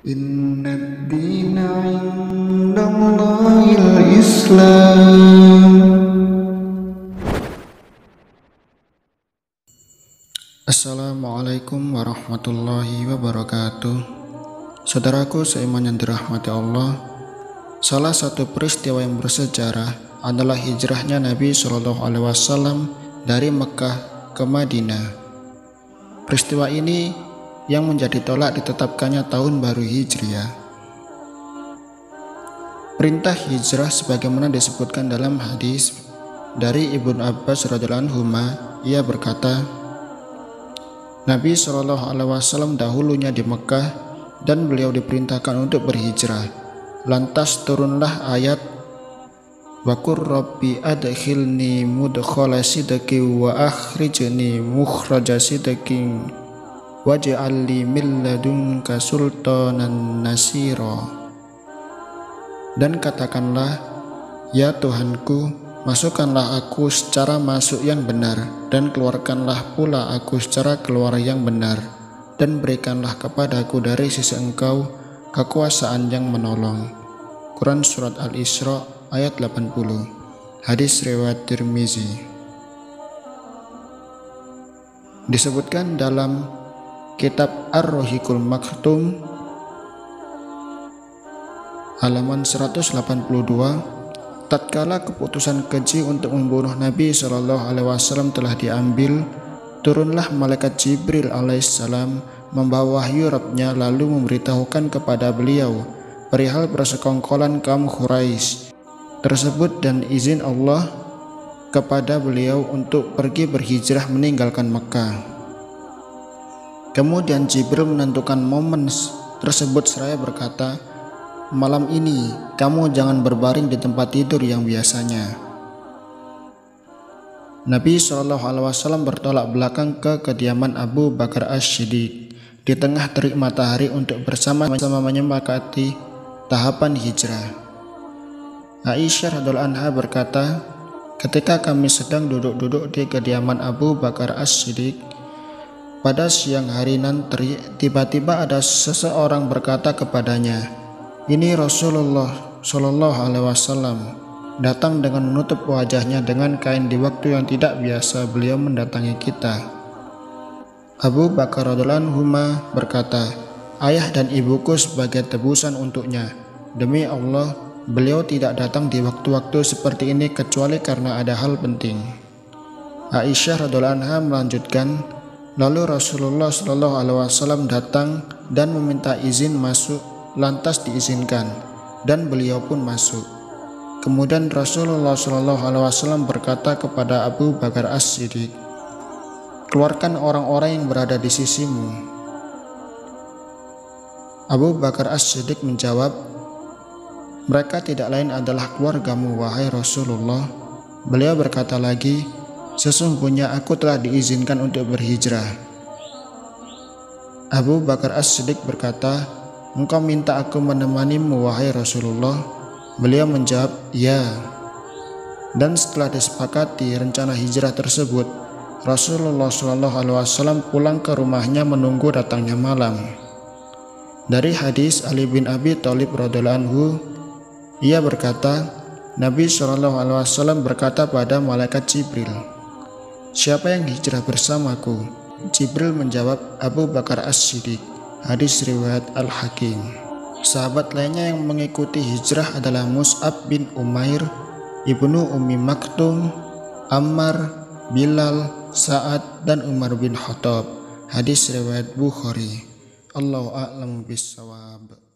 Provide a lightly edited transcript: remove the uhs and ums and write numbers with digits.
Inna dina indallahil Islam. Assalamualaikum warahmatullahi wabarakatuh. Saudaraku seiman yang dirahmati Allah, salah satu peristiwa yang bersejarah adalah hijrahnya Nabi SAW dari Mekah ke Madinah. Peristiwa ini yang menjadi tolak ditetapkannya tahun baru Hijriah. Perintah hijrah sebagaimana disebutkan dalam hadis dari Ibnu Abbas radhiyallahu anhu, ia berkata, Nabi SAW dahulunya di Mekah dan beliau diperintahkan untuk berhijrah. Lantas turunlah ayat wa qur rabbi adkhilni mudkhala sidqin wa akhrijni mukhraja sidqin waj'al li min ladunka sultanan nasira. Dan katakanlah, ya Tuhanku, masukkanlah aku secara masuk yang benar, dan keluarkanlah pula aku secara keluar yang benar, dan berikanlah kepadaku dari sisi Engkau kekuasaan yang menolong. Quran Surat Al-Isra ayat 80. Hadis riwayat Tirmizi. Disebutkan dalam kitab Ar-Rahiqul Maktum halaman 182, tatkala keputusan keji untuk membunuh Nabi SAW telah diambil, turunlah malaikat Jibril alaihissalam membawa wahyu Rabb-Nya lalu memberitahukan kepada beliau perihal persekongkolan kaum Quraisy tersebut dan izin Allah kepada beliau untuk pergi berhijrah meninggalkan Mekah. Kemudian Jibril menentukan momen tersebut seraya berkata, malam ini kamu jangan berbaring di tempat tidur yang biasanya. Nabi SAW bertolak belakang ke kediaman Abu Bakar As-Siddiq di tengah terik matahari untuk bersama-sama menyepakati tahapan hijrah. Aisyah radhiallahu anha berkata, ketika kami sedang duduk-duduk di kediaman Abu Bakar As-Siddiq pada siang hari nanti, tiba-tiba ada seseorang berkata kepadanya, ini Rasulullah SAW datang dengan menutup wajahnya dengan kain di waktu yang tidak biasa beliau mendatangi kita. Abu Bakar radhiallahu anhu berkata, ayah dan ibuku sebagai tebusan untuknya. Demi Allah, beliau tidak datang di waktu-waktu seperti ini kecuali karena ada hal penting. Aisyah radhiallahu anha melanjutkan, lalu Rasulullah SAW datang dan meminta izin masuk, lantas diizinkan dan beliau pun masuk. Kemudian Rasulullah SAW berkata kepada Abu Bakar As-Siddiq, keluarkan orang-orang yang berada di sisimu. Abu Bakar As-Siddiq menjawab, mereka tidak lain adalah keluargamu, wahai Rasulullah. Beliau berkata lagi, sesungguhnya aku telah diizinkan untuk berhijrah. Abu Bakar As-Siddiq berkata, engkau minta aku menemanimu, wahai Rasulullah? Beliau menjawab, ya. Dan setelah disepakati rencana hijrah tersebut, Rasulullah SAW pulang ke rumahnya menunggu datangnya malam. Dari hadis Ali bin Abi Thalib radhiyallahu anhu, ia berkata, Nabi SAW berkata pada malaikat Jibril, siapa yang hijrah bersamaku? Jibril menjawab, Abu Bakar As-Siddiq. Hadis riwayat Al-Hakim. Sahabat lainnya yang mengikuti hijrah adalah Mus'ab bin Umair, Ibnu Ummi Maktum, Ammar, Bilal, Sa'ad, dan Umar bin Khattab. Hadis riwayat Bukhari. Allahu a'lamu bissawab.